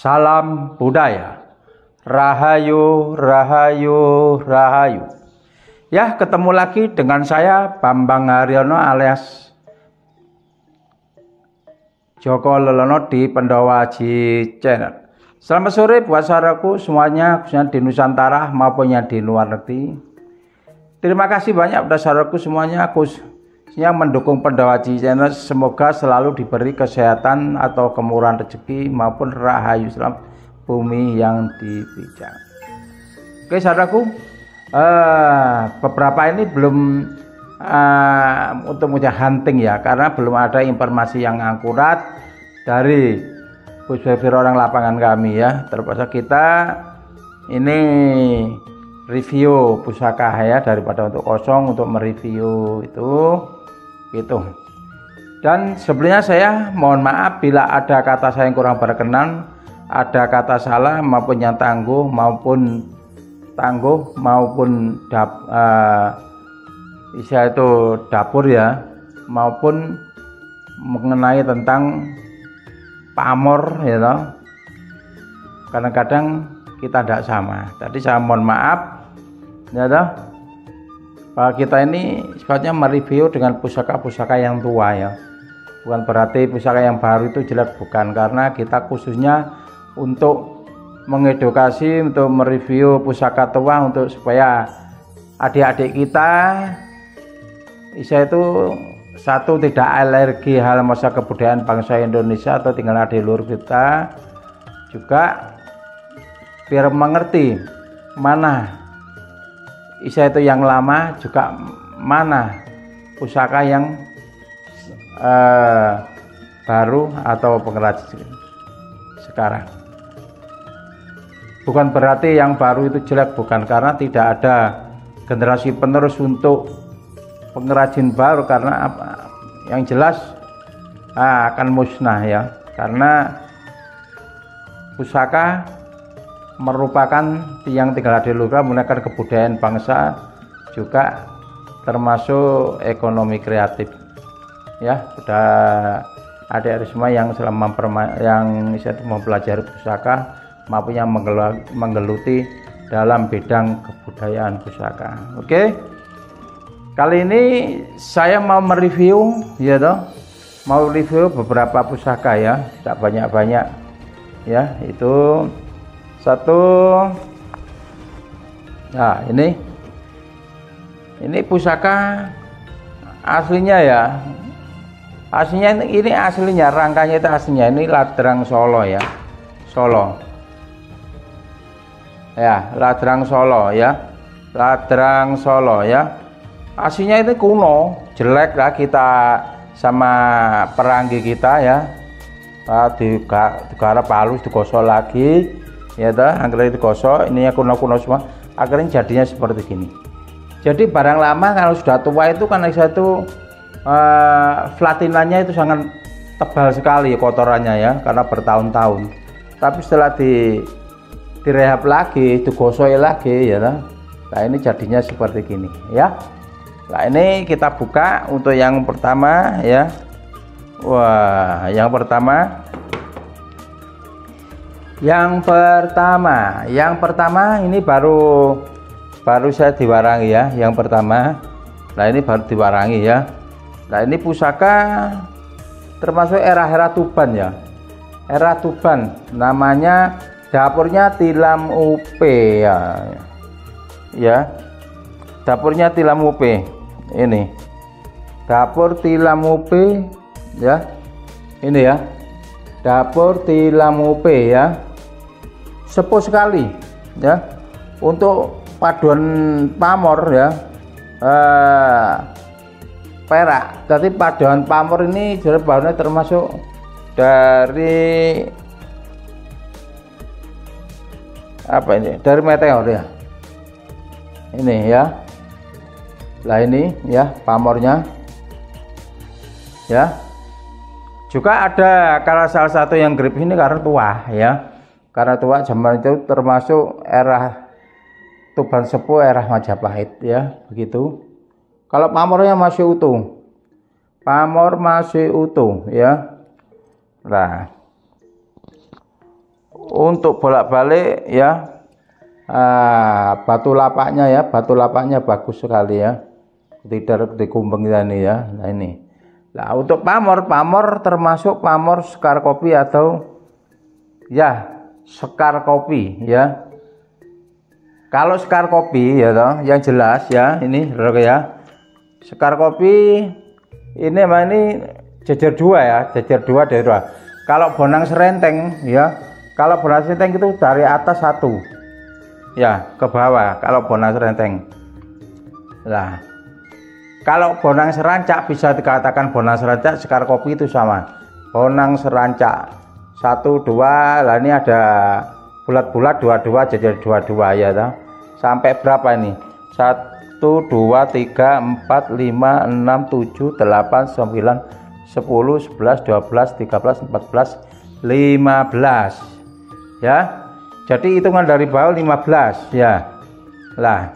Salam budaya. Rahayu, rahayu, rahayu. Ya, ketemu lagi dengan saya Bambang Haryono alias Joko Lelono di Pendowo Aji Channel. Selamat sore buat saudaraku semuanya, khususnya di Nusantara maupun yang di luar negeri. Terima kasih banyak buat saudaraku semuanya, khususnya mendukung Pendowo Aji Channel. Semoga selalu diberi kesehatan atau kemurahan rezeki maupun rahayu selam bumi yang dipijak. Oke saudaraku, beberapa ini belum untuk mudah hunting ya, karena belum ada informasi yang akurat dari pusbevir orang lapangan kami ya. Terpaksa kita ini review pusaka ya, daripada untuk kosong untuk mereview itu gitu. Dan sebelumnya saya mohon maaf bila ada kata saya yang kurang berkenan, ada kata salah maupun yang tangguh maupun istilah itu dapur ya, maupun mengenai tentang pamor ya toh. Kadang-kadang kita tidak sama. Tadi saya mohon maaf ya toh. Kita ini sifatnya mereview dengan pusaka-pusaka yang tua ya. Bukan berarti pusaka yang baru itu jelek, bukan, karena kita khususnya untuk mengedukasi, untuk mereview pusaka tua untuk supaya adik-adik kita itu satu, tidak alergi hal masa kebudayaan bangsa Indonesia atau tinggal di luar kita, juga biar mengerti mana itu yang lama, juga mana pusaka yang baru atau pengrajin sekarang. Bukan berarti yang baru itu jelek, bukan, karena tidak ada generasi penerus untuk pengrajin baru, karena apa? Yang jelas akan musnah ya, karena pusaka merupakan tiang tinggal di luar, menggunakan kebudayaan bangsa, juga termasuk ekonomi kreatif ya. Sudah adik-adik semua yang selama yang mempelajari pusaka maupun yang menggeluti dalam bidang kebudayaan pusaka. Oke, kali ini saya mau mereview ya toh, mau review beberapa pusaka ya, tidak banyak-banyak ya. Itu satu, nah ini pusaka aslinya ya, aslinya ini aslinya, rangkanya itu aslinya ini Ladrang Solo ya, Solo ya, Ladrang Solo ya, Ladrang Solo ya. Aslinya itu kuno, jelek lah, kita sama peranggi kita ya, digarap halus, digosok lagi ya toh, akhirnya digosok, ini ya kuno-kuno semua, akhirnya jadinya seperti gini. Jadi barang lama kalau sudah tua itu kan satu platinanya itu sangat tebal sekali kotorannya ya, karena bertahun-tahun. Tapi setelah direhab lagi, digosok lagi ya toh, nah ini jadinya seperti gini ya. Nah ini kita buka untuk yang pertama ya. Wah, yang pertama ini baru saya diwarangi ya, yang pertama. Nah ini baru diwarangi ya. Nah ini pusaka termasuk era Tuban ya, era Tuban, namanya dapurnya Tilam UP ya, dapurnya Tilam UP. Ini dapur Tilam UP ya, ini ya, dapur Tilam UP ya, sepuh sekali ya. Untuk paduan pamor ya, perak. Jadi paduan pamor ini bahannya termasuk dari apa ini, dari meteor ya, ini ya. Lah ini ya pamornya ya. Juga ada karena salah satu yang grip ini karena tua ya, karena tua zaman itu termasuk era Tuban Sepuh, era Majapahit ya, begitu. Kalau pamornya masih utuh, pamor masih utuh ya. Nah Untuk bolak-balik ya, batu lapaknya bagus sekali ya, tidak dikumbeng ini ya. Nah ini, nah untuk pamor termasuk pamor sekar kopi atau ya sekar kopi ya. Kalau sekar kopi ya toh, yang jelas ya ini ya, sekar kopi ini jejer dua ya, jejer dua dari dua. Kalau bonang serenteng ya, kalau bonang serenteng itu dari atas satu ya ke bawah. Kalau bonang serenteng, nah kalau bonang serancak bisa dikatakan bonang serancak sekar kopi itu sama. Bonang serancak 1 2, lah ini ada bulat-bulat 22 jejer 22 ya toh. Sampai berapa ini? 1 2 3 4 5 6 7 8 9 10 11 12 13 14 15 ya. Jadi hitungan dari bawah 15 ya. Lah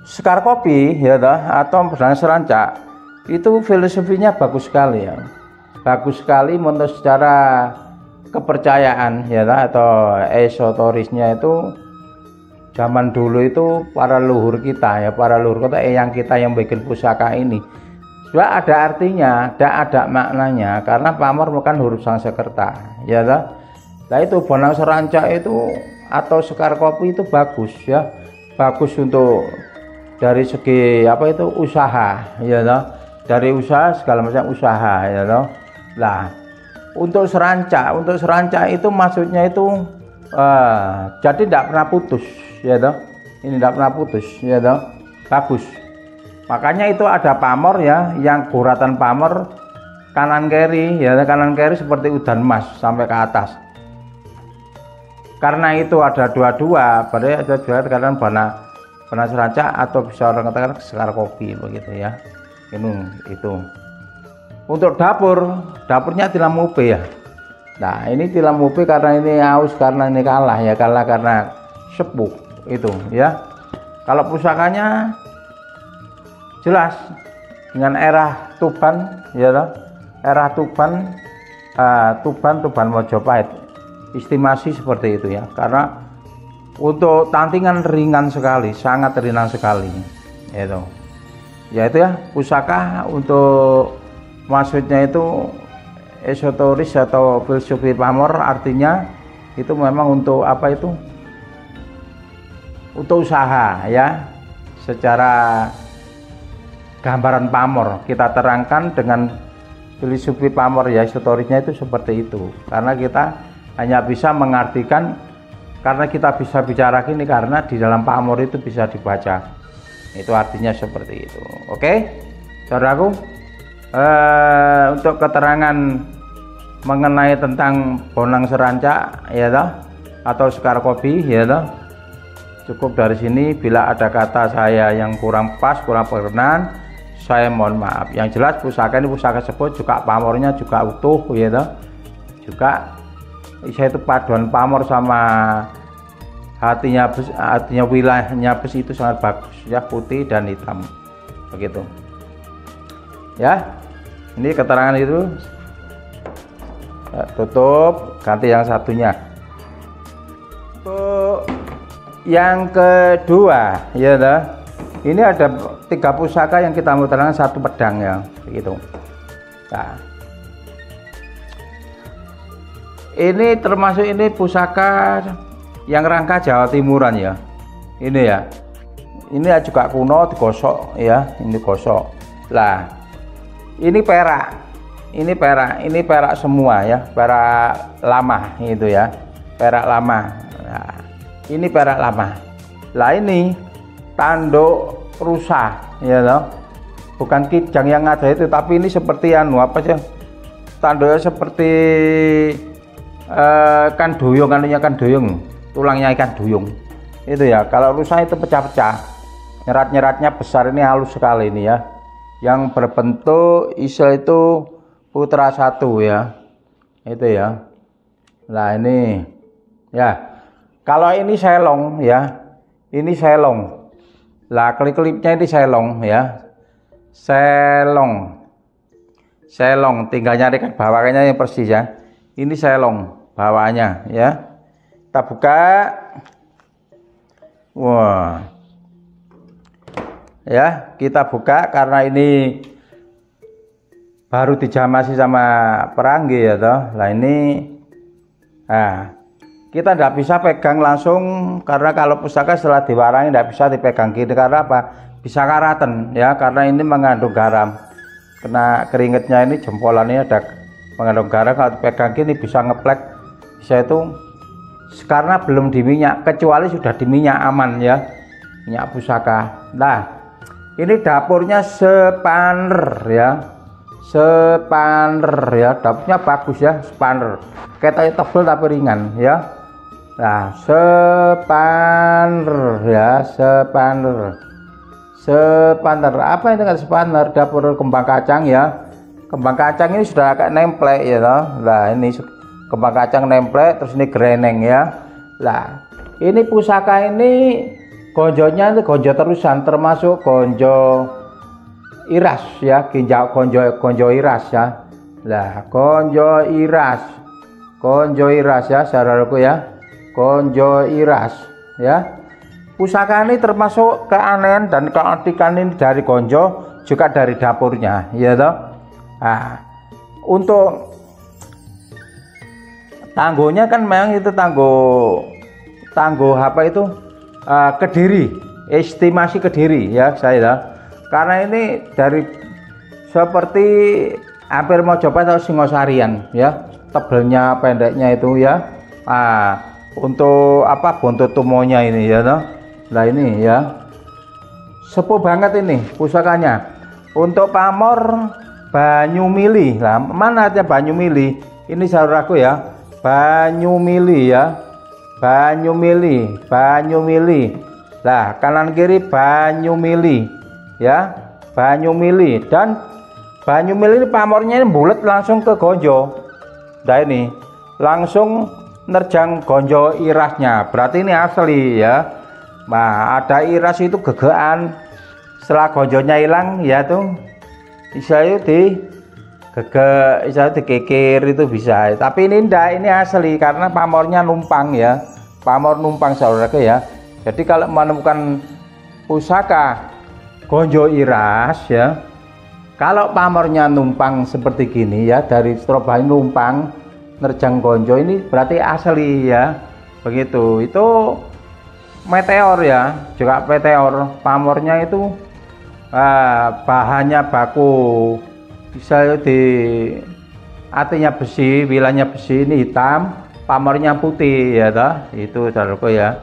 sekar kopi ya toh, atau bonang serancak itu filosofinya bagus sekali ya. Bagus sekali menurut secara kepercayaan ya toh, atau esoterisnya itu. Zaman dulu itu para leluhur kita ya, eyang kita yang bikin pusaka ini sudah ada artinya, ada maknanya, karena pamor bukan huruf Sanskerta ya toh. Nah itu bonang serancak itu atau sekar kopi itu bagus ya, bagus untuk dari segi apa itu usaha ya toh, dari usaha segala macam usaha ya toh. Nah untuk serancak itu maksudnya itu jadi tidak pernah putus ya toh, ini tidak pernah putus ya toh, bagus. Makanya itu ada pamor ya, yang guratan pamor kanan kiri ya, kanan kiri seperti udan emas sampai ke atas. Karena itu ada dua-dua, berarti ada dua karena bonang serancak atau bisa orang katakan sekar kopi begitu ya. Ini itu. Untuk dapurnya tilam upe ya. Nah ini tilam upe karena ini aus, karena ini kalah ya, karena sepuh itu ya. Kalau pusakanya jelas dengan era Tuban ya toh, era Tuban Mojopahit, estimasi seperti itu ya, karena untuk tantingan ringan sekali, sangat ringan sekali itu ya. Itu ya pusaka untuk maksudnya itu esoteris atau filsafat pamor, artinya itu memang untuk apa itu, untuk usaha ya. Secara gambaran pamor kita terangkan dengan filosofi pamor ya, esoterisnya itu seperti itu, karena kita hanya bisa mengartikan, karena kita bisa bicara gini karena di dalam pamor itu bisa dibaca, itu artinya seperti itu. Oke saudaraku, untuk keterangan mengenai tentang bonang serancak ya toh, atau sekar kopi ya toh, cukup dari sini. Bila ada kata saya yang kurang pas, kurang berkenan, saya mohon maaf. Yang jelas pusaka ini, pusaka sebut juga pamornya juga utuh ya toh, juga saya itu paduan pamor sama hatinya wilayahnya besi itu sangat bagus ya, putih dan hitam begitu ya. Ini keterangan itu tutup, ganti yang satunya. Untuk yang kedua ya toh, ini ada 3 pusaka yang kita mau terangkan, 1 pedang ya begitu. Nah ini termasuk ini pusaka yang rangka Jawa Timuran ya, ini ya, ini juga kuno, digosok ya, ini gosok. Lah ini perak, ini perak semua ya, perak lama itu ya, perak lama. Nah, ini perak lama. Lah ini tanduk rusa ya toh, bukan kijang yang ada itu, tapi ini seperti anu apa sih, tanduknya seperti kan duyung, anunya kan duyung, tulangnya ikan duyung itu ya. Kalau rusa itu pecah-pecah, nyerat-nyeratnya besar, ini halus sekali ini ya, yang berbentuk istilah itu putra 1 ya, itu ya. Nah ini ya, kalau ini selong ya, ini selong. Lah klip-klipnya ini selong ya, selong tinggal nyarikan bawahnya yang persis ya. Ini selong bawahnya ya. Kita buka. Wah. Ya, kita buka karena ini baru dijamasi sama peranggi ya toh. Nah ini kita tidak bisa pegang langsung karena kalau pusaka setelah diwarangi tidak bisa dipegang gini karena apa? Bisa karatan ya, karena ini mengandung garam. Kena keringetnya ini jempolannya ada mengandung garam, kalau dipegang gini bisa ngeplek, bisa itu karena belum diminyak, kecuali sudah diminyak aman ya, minyak pusaka. Nah ini dapurnya sepaner ya, sepaner ya, dapurnya bagus ya, sepaner, ketanya tebel tapi ringan ya. Nah sepaner ya, sepaner, sepaner apa itu kan sepaner? Dapur kembang kacang ya, kembang kacang ini sudah agak nemplek ya toh. Nah ini kembang kacang nemplek, terus ini greneng ya. Nah ini pusaka ini gonjonya itu gonjo terusan, termasuk gonjo iras ya, gonjo iras ya. Lah gonjo iras ya saudaraku ya, gonjo iras ya. Pusaka ini termasuk keanehan dan keantikan ini dari gonjo, juga dari dapurnya ya toh. Nah untuk tangguhnya kan memang itu tangguh apa itu, Kediri, estimasi Kediri ya saya, karena ini dari seperti hampir Mojopahat atau Singosarian ya, tebelnya pendeknya itu ya. Untuk apa buntut tumonya ini ya toh. Nah ini ya sepuh banget ini pusakanya. Untuk pamor Banyumili, nah mana aja Banyumili ini saudaraku ya, Banyumili ya, Banyumili. Nah kanan kiri Banyumili ya, Banyumili. Dan Banyumili ini pamornya ini bulat langsung ke gonjo. Nah ini langsung nerjang gonjo irasnya, berarti ini asli ya. Nah ada iras itu gegean, setelah gonjonya hilang ya tuh bisa itu bisa dikikir itu bisa, tapi ini enggak, ini asli karena pamornya numpang ya, pamor numpang saudaraku ya. Jadi kalau menemukan pusaka gonjo iras ya, kalau pamornya numpang seperti gini ya, dari Surabaya numpang nerjang gonjo, ini berarti asli ya, begitu. Itu meteor ya, juga meteor, pamornya itu bahannya baku, bisa di artinya besi, wilayahnya besi, ini hitam, pamornya putih ya toh, itu saudaraku ya.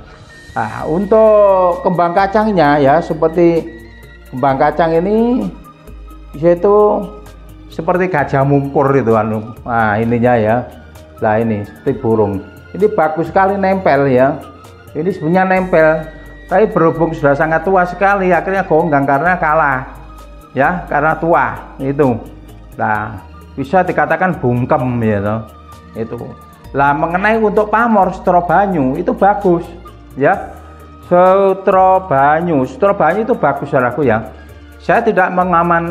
Nah, untuk kembang kacangnya ya, seperti kembang kacang ini yaitu seperti gajah mungkur itu nah ininya ya. Nah ini seperti burung, ini bagus sekali nempel ya, ini sebenarnya nempel, tapi berhubung sudah sangat tua sekali akhirnya gonggang karena kalah ya, karena tua itu. Nah bisa dikatakan bungkem ya toh, itu. Lah mengenai untuk pamor Setro Banyu itu bagus ya, Setro Banyu itu bagus saudaraku ya. Saya tidak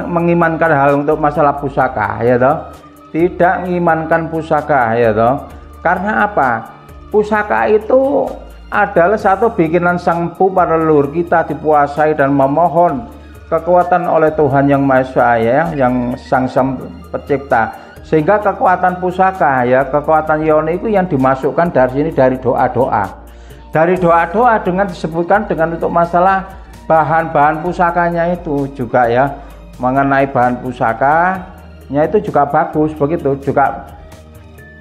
mengimankan hal untuk masalah pusaka ya toh, tidak mengimankan pusaka ya toh. Karena apa? Pusaka itu adalah satu bikinan Sang Empu para leluhur kita, dipuasai dan memohon kekuatan oleh Tuhan Yang Maha Esa ya, yang Sang Pencipta. Sehingga kekuatan pusaka ya, kekuatan yoni itu yang dimasukkan dari sini, dari doa-doa. Dari doa-doa dengan disebutkan dengan untuk masalah bahan-bahan pusakanya itu juga ya, mengenai bahan pusakanya itu juga bagus begitu. Juga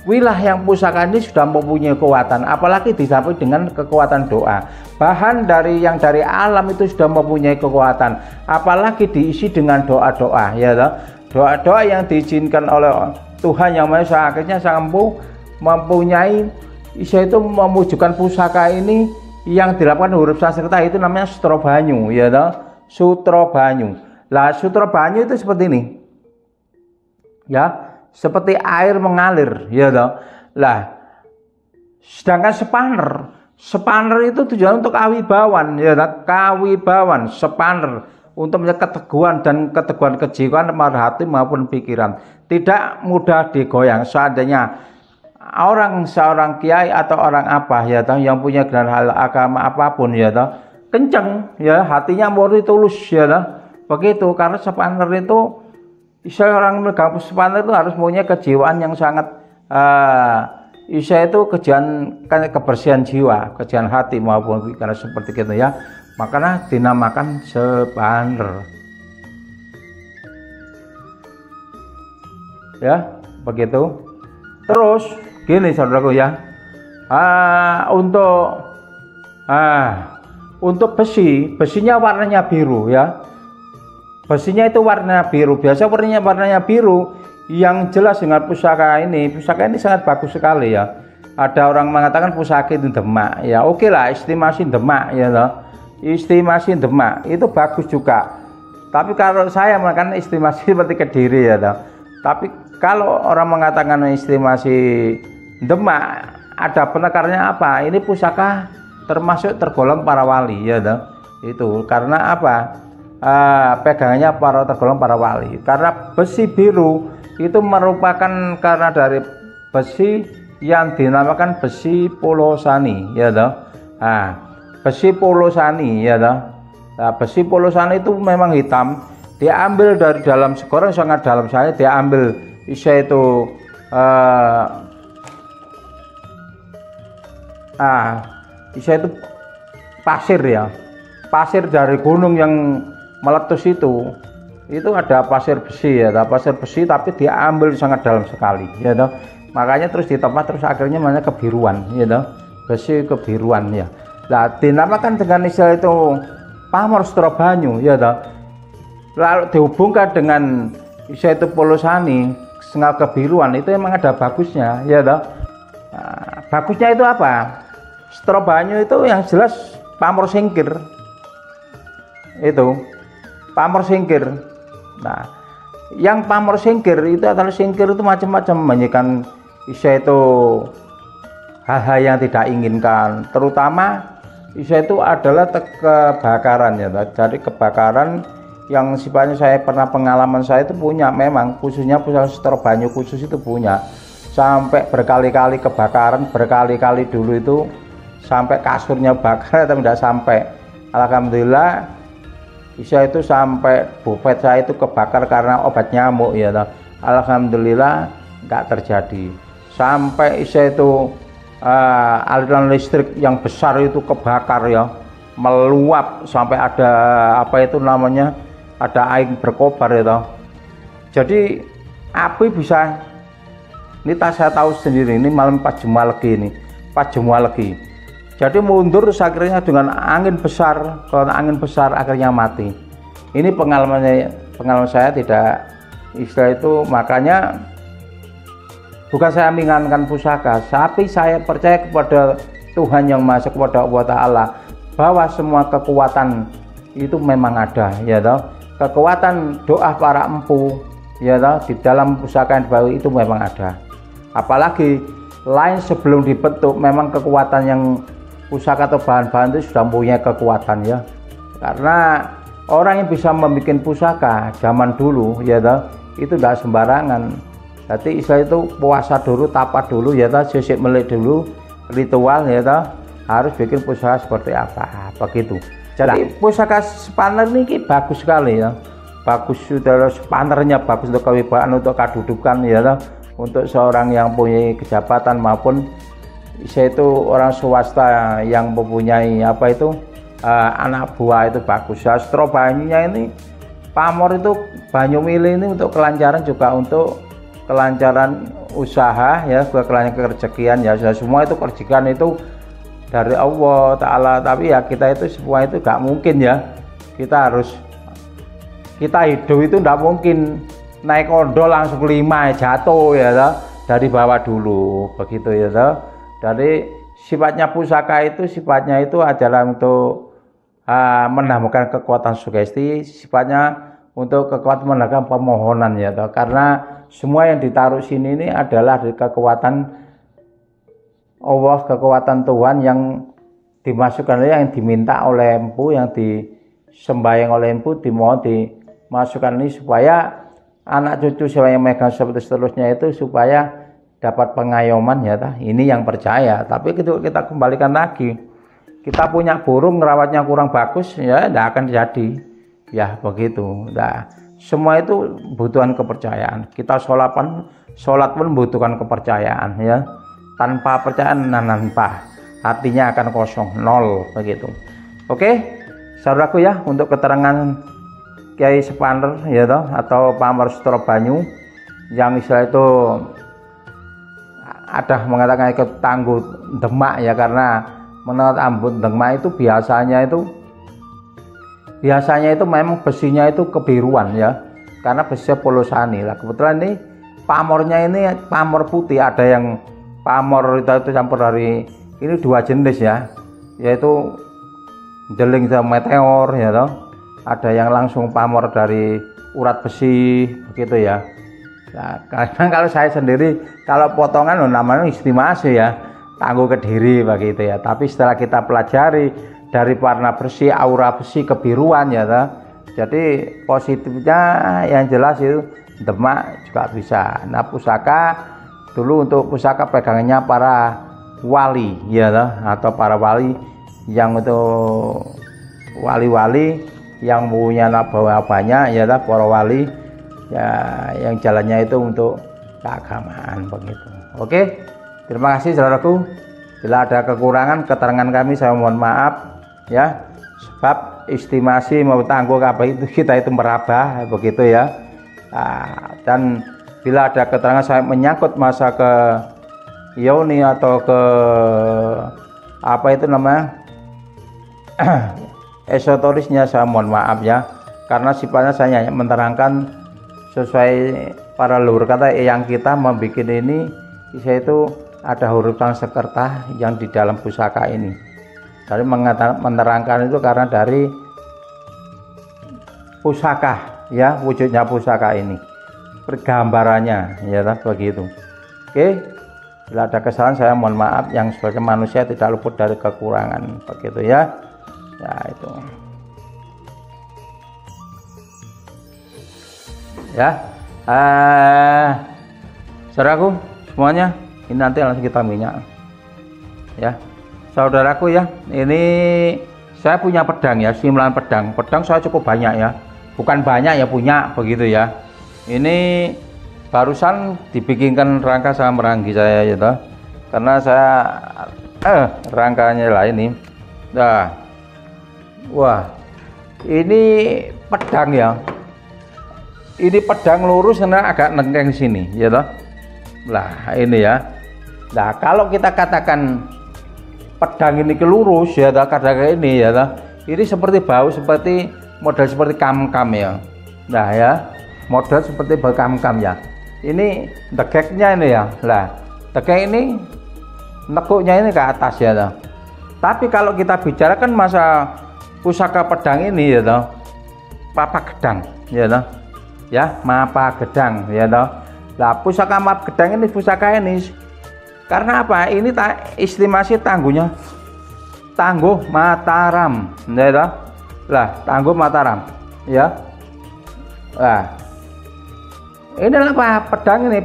wilayah yang pusaka ini sudah mempunyai kekuatan, apalagi disampaikan dengan kekuatan doa. Bahan dari yang dari alam itu sudah mempunyai kekuatan, apalagi diisi dengan doa-doa ya toh. Doa-doa yang diizinkan oleh Tuhan Yang Maha Esa, akhirnya Sang Empu mempunyai itu mewujudkan pusaka ini yang dilakukan huruf sastrita, itu namanya Setro Banyu ya toh, Setro Banyu. Lah Setro Banyu itu seperti ini ya, seperti air mengalir ya toh. Lah sedangkan sepaner itu tujuan untuk kawibawan ya toh, kawibawan, sepaner untuk menjaga keteguhan dan keteguhan kejiwaan, hati maupun pikiran, tidak mudah digoyang. Seandainya seorang kiai atau orang apa ya toh yang punya gelar hal agama apapun ya toh kenceng ya, hatinya murni tulus ya toh begitu. Karena sepaner itu, seorang memegang sepaner itu harus punya kejiwaan yang sangat itu kebersihan jiwa, kebersihan hati maupun karena seperti itu ya, makanya dinamakan sepaner ya begitu. Terus gini saudaraku ya, untuk besinya warnanya biru ya, besinya itu warna biru, biasa warnanya biru yang jelas dengan pusaka ini sangat bagus sekali ya. Ada orang mengatakan pusaka itu demak ya, oke lah, estimasi demak ya loh, estimasi demak itu bagus juga, tapi kalau saya mengatakan estimasi seperti Kediri ya loh. Tapi kalau orang mengatakan estimasi Demak, ada penekarnya apa? Ini pusaka termasuk tergolong para wali ya toh. Itu karena apa? Pegangannya tergolong para wali. Karena besi biru itu merupakan karena dari besi yang dinamakan besi polosani ya toh. Besi polosani ya toh. Besi polosani itu memang hitam, diambil dari dalam segorong sangat dalam, saya diambil itu itu pasir ya, pasir dari gunung yang meletus itu ada pasir besi ya, ada pasir besi tapi diambil sangat dalam sekali ya toh. Makanya terus ditempa terus akhirnya namanya kebiruan ya toh, besi kebiruan ya. Nah dinamakan dengan istilah itu pamor setro banyu ya toh. Lalu dihubungkan dengan istilah itu polosani sengal kebiruan, itu emang ada bagusnya ya toh. Bagusnya itu apa? Setro banyu itu yang jelas pamor singkir, itu pamor singkir. Nah yang pamor singkir itu adalah singkir itu macam-macam, menyikan istilah itu hal-hal yang tidak inginkan, terutama istilah itu adalah kebakaran ya toh. Jadi kebakaran yang sifatnya saya pernah pengalaman saya itu punya, memang khususnya pusaka setro banyu khusus itu punya, sampai berkali-kali kebakaran, berkali-kali dulu itu sampai kasurnya bakar tapi tidak sampai. Alhamdulillah bisa itu sampai bufet saya itu kebakar karena obat nyamuk ya toh. Alhamdulillah nggak terjadi. Sampai isa itu aliran listrik yang besar itu kebakar ya, meluap sampai ada apa itu namanya, ada air berkobar ya toh. Jadi api bisa, ini saya tahu sendiri, ini malam pas Jumalegi ini, pas Jumalegi. Jadi mundur akhirnya dengan angin besar, kalau angin besar akhirnya mati. Ini pengalaman saya tidak istilah itu, makanya bukan saya menginginkan pusaka, tapi saya percaya kepada Tuhan Yang Maha Esa, kepada Allah Ta'ala, bahwa semua kekuatan itu memang ada ya toh. Kekuatan doa para empu ya toh di dalam pusaka yang dibawa itu memang ada. Apalagi lain sebelum dibentuk, memang kekuatan yang pusaka atau bahan-bahan itu sudah punya kekuatan ya. Karena orang yang bisa membuat pusaka zaman dulu ya toh itu tidak sembarangan. Jadi istilah itu puasa dulu, tapa dulu ya toh, sisik melik dulu, ritual ya toh, harus bikin pusaka seperti apa begitu. Jadi pusaka sepaner ini bagus sekali ya, bagus, sudah sepanernya bagus untuk kewibawaan, untuk kedudukan ya toh, untuk seorang yang punya kejabatan maupun itu orang swasta yang mempunyai apa itu anak buah itu bagus. Setro banyunya ini pamor itu banyu mili ini untuk kelancaran, juga untuk kelancaran usaha ya, kelancaran kerezekian ya, semua itu kerezekian itu dari Allah Ta'ala. Tapi ya kita itu semua itu gak mungkin ya, kita hidup itu gak mungkin naik ondol langsung 5 jatuh ya toh, dari bawah dulu begitu ya toh. Dari sifatnya pusaka itu, sifatnya itu adalah untuk menambahkan kekuatan sugesti, sifatnya untuk kekuatan menambahkan pemohonan ya toh. Karena semua yang ditaruh sini ini adalah dari kekuatan Allah, kekuatan Tuhan yang dimasukkan, yang diminta oleh empu, yang disembahyang oleh empu, dimohon dimasukkan ini supaya anak cucu siapa yang megang seperti seterusnya itu supaya dapat pengayoman ya tah. Ini yang percaya. Tapi kita kembalikan lagi, kita punya burung ngerawatnya kurang bagus ya tidak akan jadi ya begitu. Nah, semua itu butuhan kepercayaan. Kita sholat pun membutuhkan kepercayaan ya. Tanpa percayaan nanpa, hatinya akan kosong, nol begitu. Oke saudaraku ya, untuk keterangan Kiai Sepander ya toh, atau Pamor Sutro Banyu yang istilah itu ada mengatakan ikut tangguh Demak ya, karena menurut Ambon Demak itu biasanya itu memang besinya itu kebiruan ya, karena besinya polosani lah. Kebetulan ini pamornya ini pamor putih, ada yang pamor itu campur dari ini dua jenis ya, yaitu jeling sama meteor ya toh. Ada yang langsung pamor dari urat besi begitu ya. Nah, karena kalau saya sendiri kalau potongan namanya estimasi ya, tangguh Kediri begitu ya. Tapi setelah kita pelajari dari warna besi, aura besi, kebiruan ya toh. Jadi positifnya yang jelas itu Demak juga bisa. Nah, pusaka dulu untuk pusaka pegangannya para wali ya toh, atau para wali yang itu wali-wali yang punya nabawa banyak ya toh, para wali ya yang jalannya itu untuk keagamaan begitu. Oke, terima kasih saudaraku. Bila ada kekurangan keterangan kami saya mohon maaf ya, sebab estimasi mau tangguh apa itu kita itu meraba begitu ya. Nah, dan bila ada keterangan saya menyangkut masa ke yoni atau ke apa itu namanya esoterisnya, saya mohon maaf ya, karena sifatnya saya hanya menerangkan sesuai para leluhur kata yang kita membuat ini. Saya itu ada huruf Sanskerta yang di dalam pusaka ini. Jadi menerangkan itu karena dari pusaka ya, wujudnya pusaka ini, pergambarannya ya begitu. Oke, bila ada kesalahan saya mohon maaf, yang sebagai manusia tidak luput dari kekurangan begitu ya. Ya itu ya, saudaraku semuanya, ini nanti langsung kita minyak ya saudaraku ya. Ini saya punya pedang ya, 9 pedang saya cukup banyak ya, bukan banyak ya, punya begitu ya. Ini barusan dibikinkan rangka sama meranggi saya ya toh, karena saya rangkanya lah ini. Nah, wah ini pedang ya, ini pedang lurus karena agak nengkeng sini ya toh. Lah ini ya. Nah, kalau kita katakan pedang ini kelurus ya toh, kadang ini ya toh, ini seperti bau, seperti model seperti kam-kam ya. Nah ya, model seperti bau kam-kam ya. Ini degeknya ini ya. Lah, degek ini nekuknya ini ke atas ya toh. Tapi kalau kita bicarakan masa pusaka pedang ini ya toh, mapa gedang ya toh. Ya, mapa gedang ya toh. Lah, pusaka mapa gedang ini pusaka ini karena apa? Ini estimasi tangguhnya tangguh Mataram ya toh. Lah, tangguh Mataram ya. Lah, ini apa? Pedang ini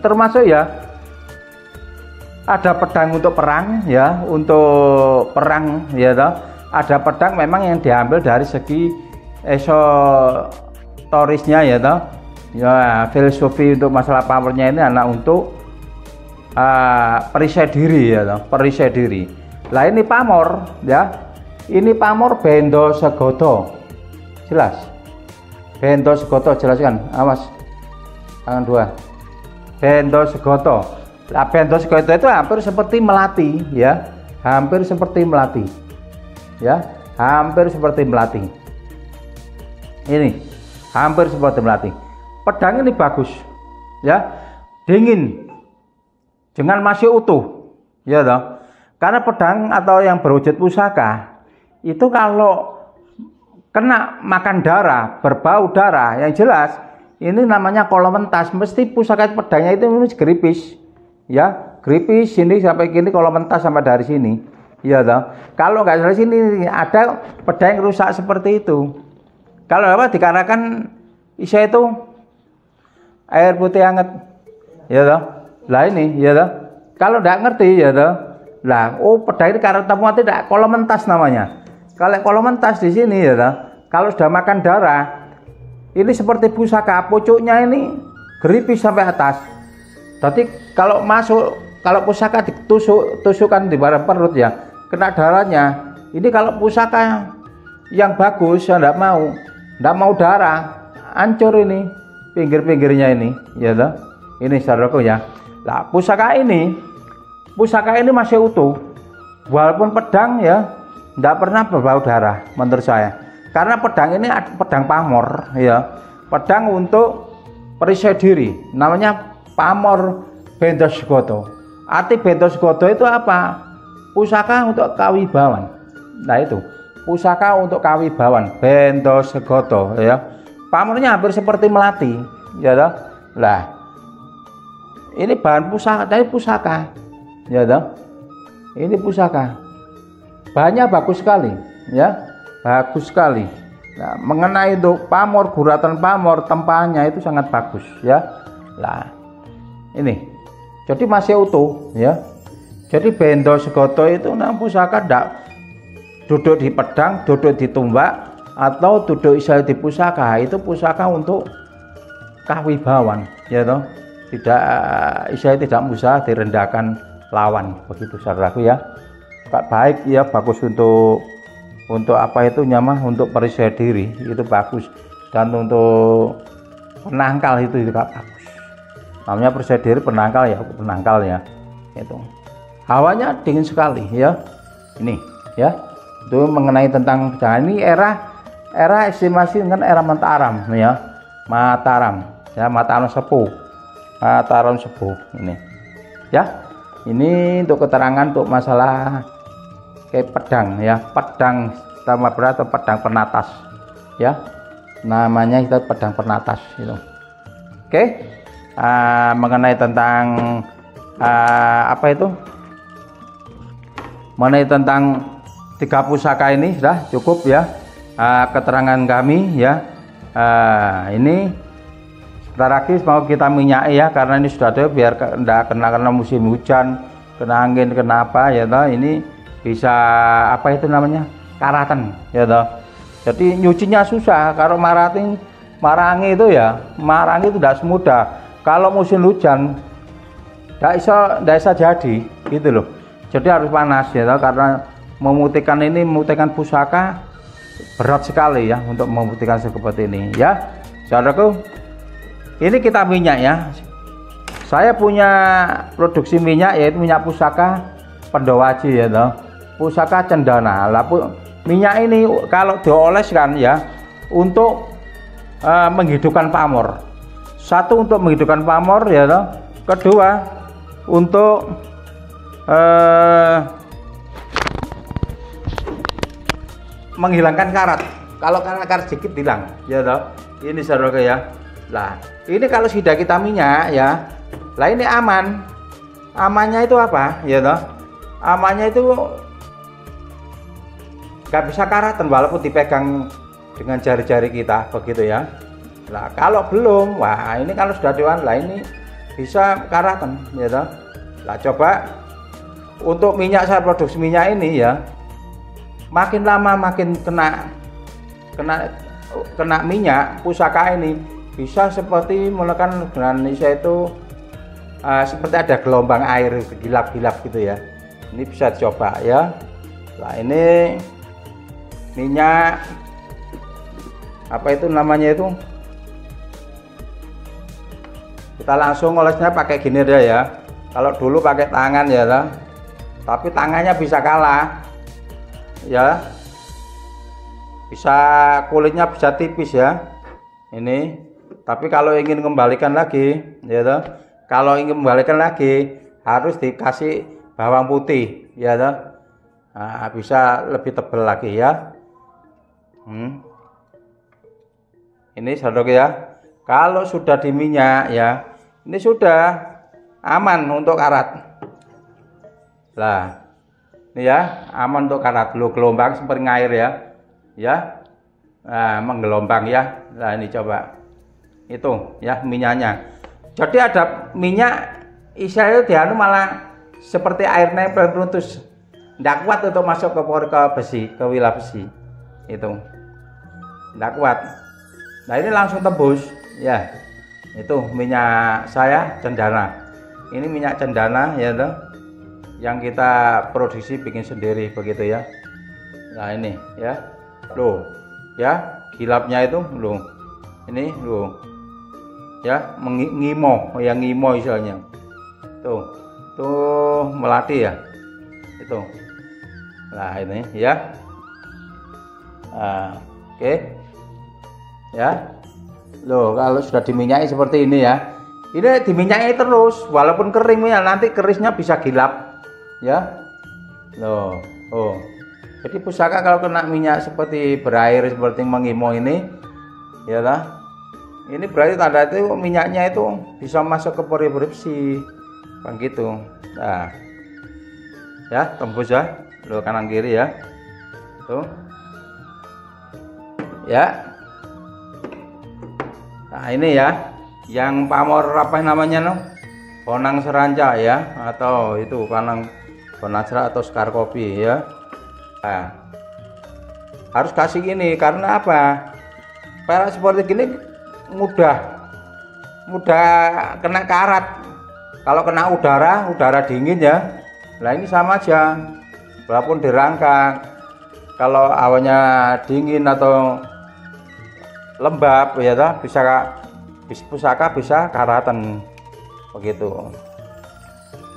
termasuk ya, ada pedang untuk perang ya, untuk perang ya toh. Ada pedang memang yang diambil dari segi esoterisnya ya toh. Ya, filosofi untuk masalah powernya ini anak untuk perisai diri ya toh, perisai diri. Lah ini pamor ya. Ini pamor Bendo Segodo. Jelas. Bendo Segodo jelas kan? Awas. Tangan dua. Bendo Segodo. Nah, Bendo Segodo itu hampir seperti melati ya. Hampir seperti melati. Ya, hampir seperti melati. Ini hampir seperti melati. Pedang ini bagus ya, dingin, jangan masih utuh ya toh. Karena pedang atau yang berwujud pusaka itu kalau kena makan darah, berbau darah, yang jelas ini namanya kolomentas. Mesti pusaka pedangnya itu geripis ya, geripis sini sampai gini, kolomentas sampai dari sini ya toh. Kalau nggak dari sini ada pedang yang rusak seperti itu. Kalau apa dikarenakan isa itu air putih hangat ya toh. Lah ini ya toh. Kalau ndak ngerti ya toh. Lah, oh pedang ini karena temuan tidak kolomentas namanya. Kalau kolomentas di sini ya toh. Kalau sudah makan darah, ini seperti pusaka, pucuknya ini geripis sampai atas. Jadi kalau pusaka ditusukkan di bagian perut ya, kena darahnya. Ini kalau pusaka yang bagus, saya enggak mau darah, hancur ini pinggir-pinggirnya ini, ya toh. Ini saudaraku ya. Nah, pusaka ini masih utuh. Walaupun pedang ya enggak pernah berbau darah menurut saya. Karena pedang ini pedang pamor ya. Pedang untuk perisai diri, namanya pamor Bendosgoto. Arti Bendosgoto itu apa? Pusaka untuk kawibawan. Nah itu, pusaka untuk kawibawan, Bendosgoto ya. Pamornya hampir seperti melati, ya toh. Lah, ini bahan pusaka, tapi pusaka, ya toh. Ini pusaka. Bahannya bagus sekali, ya, bagus sekali. Nah, mengenai untuk pamor, guratan pamor, tempanya itu sangat bagus, ya. Lah, ini, jadi masih utuh, ya. Jadi Bendosgoto itu pusaka ndak duduk di pedang, duduk di tombak, atau duduk isal di pusaka. Itu pusaka untuk kawibawan, ya toh. Tidak isal tidak bisa direndahkan lawan, begitu saudaraku ya. Baik ya, bagus untuk apa itu nyamah, untuk perisai diri itu bagus, dan untuk penangkal itu juga bagus. Namanya perisai diri, penangkal ya itu. Hawanya dingin sekali ya. Ini ya. Itu mengenai tentang jangan ini era estimasi dengan era Mataram ya. Mataram ya, Mataram Sepuh ini. Ya. Ini untuk keterangan untuk masalah kayak pedang ya, pedang sama berat atau pedang penatas ya. Namanya itu pedang penatas itu. Oke. Mengenai tentang apa itu? Mengenai tentang 3 pusaka ini sudah cukup ya, keterangan kami ya. Ini sebentar lagi mau kita minyaki ya, karena ini sudah ada, biar tidak karena musim hujan, kena angin, kena apa ya toh, ini bisa apa itu namanya, karatan ya toh. Jadi nyucinya susah. Kalau marangi itu tidak semudah. Kalau musim hujan tidak bisa jadi gitu loh. Jadi harus panas ya toh, karena memutihkan pusaka berat sekali ya, untuk memutihkan seperti ini ya saudaraku. Ini kita minyak ya. Saya punya produksi minyak, yaitu minyak pusaka Pendowaji ya toh. Pusaka cendana. Minyak ini kalau dioleskan ya, untuk menghidupkan pamor. Satu, untuk menghidupkan pamor ya toh. Kedua, untuk menghilangkan karat. Kalau karat sedikit hilang ya toh. Ini saudara ya. Lah, ini kalau sudah kita minyak ya, lah ini aman. Amannya itu apa? Ya toh. Amannya itu nggak bisa karatan walaupun dipegang dengan jari-jari kita, begitu ya. Nah, kalau belum, wah ini kalau sudah dewan, lah ini bisa karatan, ya toh. Lah coba untuk minyak, saya produksi minyak ini ya, makin lama makin kena minyak pusaka ini, bisa seperti menekan dengan saya itu seperti ada gelombang air gilap-gilap gitu ya. Ini bisa dicoba ya. Nah ini minyak apa itu namanya itu, kita langsung olesnya pakai gini deh ya. Kalau dulu pakai tangan ya lah, tapi tangannya bisa kalah ya, bisa kulitnya bisa tipis ya ini. Tapi kalau ingin kembalikan lagi ya toh, kalau ingin kembalikan lagi harus dikasih bawang putih ya toh. Nah, bisa lebih tebal lagi ya. Ini saudara ya, kalau sudah di minyak ya, ini sudah aman untuk karat. Lah ini ya, aman untuk karat. Lo gelombang seperti air ya, ya, nah, menggelombang ya. Nah ini coba itu ya minyaknya. Jadi ada minyak Isa itu dianu malah seperti air nempel terus ndak kuat untuk masuk ke besi, ke wilayah besi itu ndak kuat. Nah ini langsung tembus ya. Itu minyak saya cendana. Ini minyak cendana ya toh, yang kita produksi bikin sendiri begitu ya. Nah ini ya, loh ya gilapnya itu loh, ini loh ya ngimo, yang ngimo istilahnya tuh melati ya itu. Nah ini ya, oke ya. Loh kalau sudah diminyaki seperti ini ya, ini diminyaki terus walaupun kering ya, nanti kerisnya bisa gilap ya. Loh jadi pusaka kalau kena minyak seperti berair seperti mengimo ini ya lah, ini berarti tanda itu minyaknya itu bisa masuk ke pori-pori besi kan gitu. Nah ya tembus ya, loh kanan kiri ya tuh ya. Nah ini ya yang pamor apa namanya no, bonang seranca ya, atau itu bonang bonasra atau sekar kopi ya. Nah, harus kasih gini karena apa, perak seperti gini mudah kena karat. Kalau kena udara dingin ya, nah ini sama aja walaupun dirangkak, kalau awannya dingin atau lembab ya toh, pusaka bisa karatan begitu.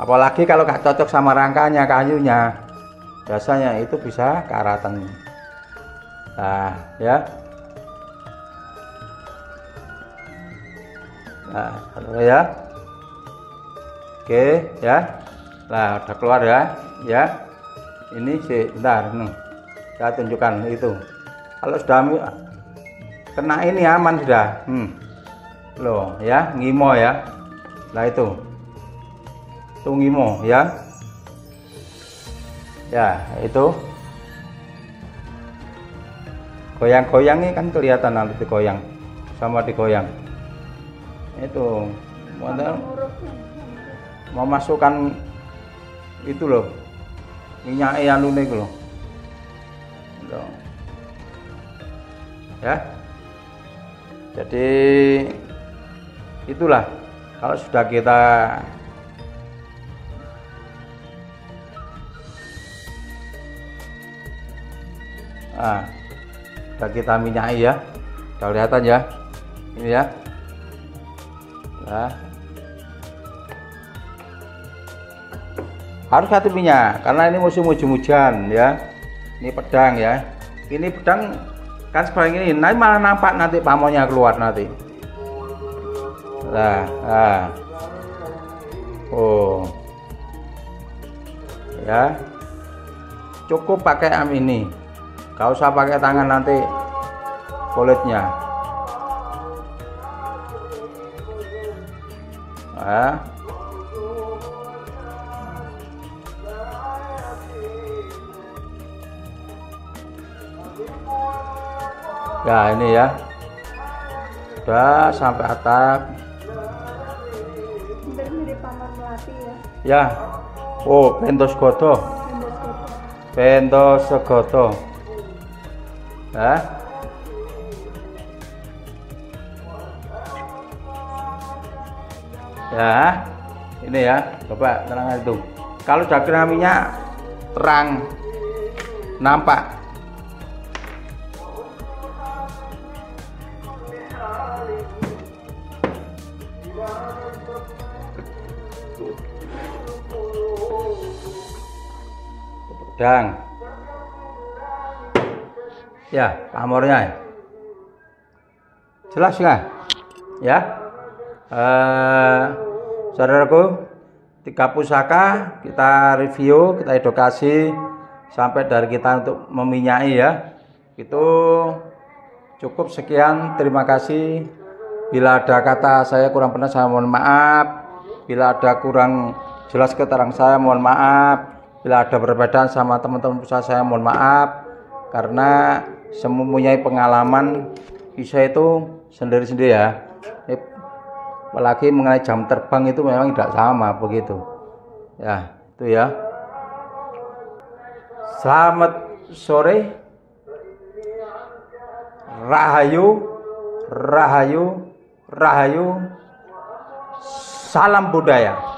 Apalagi kalau gak cocok sama rangkanya, kayunya biasanya itu bisa karatan. Nah ya, nah ya oke ya. Nah udah keluar ya ini sih, bentar nih saya tunjukkan itu. Kalau sudah kena ini aman sudah. Loh ya ngimo ya. Nah itu ngimo ya. Ya itu goyang-goyang ini kan kelihatan nanti digoyang sama digoyang. Itu mau masukkan itu loh minyak anu nih loh. Ya. Jadi itulah kalau sudah kita sudah kita minyaki ya, sudah kelihatan ya ini ya. Nah, harus hati minyak karena ini musim hujan ya. Ini pedang ya, ini pedang kan seperti ini, nanti malah nampak nanti pamonnya keluar nanti. Nah, oh ya cukup pakai ini, gak usah pakai tangan nanti kulitnya. Nah, ya ini ya sudah sampai atap ya. Oh pentos goto, pentos segoto ya. Ya ini ya, coba terang itu kalau udah kena minyak terang nampak. Pedang ya, pamornya jelas nggak ya. Saudaraku, 3 pusaka kita review, kita edukasi sampai dari kita untuk meminyaki ya. Itu cukup sekian, terima kasih. Bila ada kata saya kurang benar saya mohon maaf, bila ada kurang jelas keterangan saya mohon maaf, bila ada perbedaan sama teman-teman usaha saya mohon maaf, karena mempunyai pengalaman kisah itu sendiri-sendiri ya. apalagi mengenai jam terbang itu memang tidak sama begitu ya, itu ya. Selamat sore, rahayu, rahayu, rahayu, salam budaya.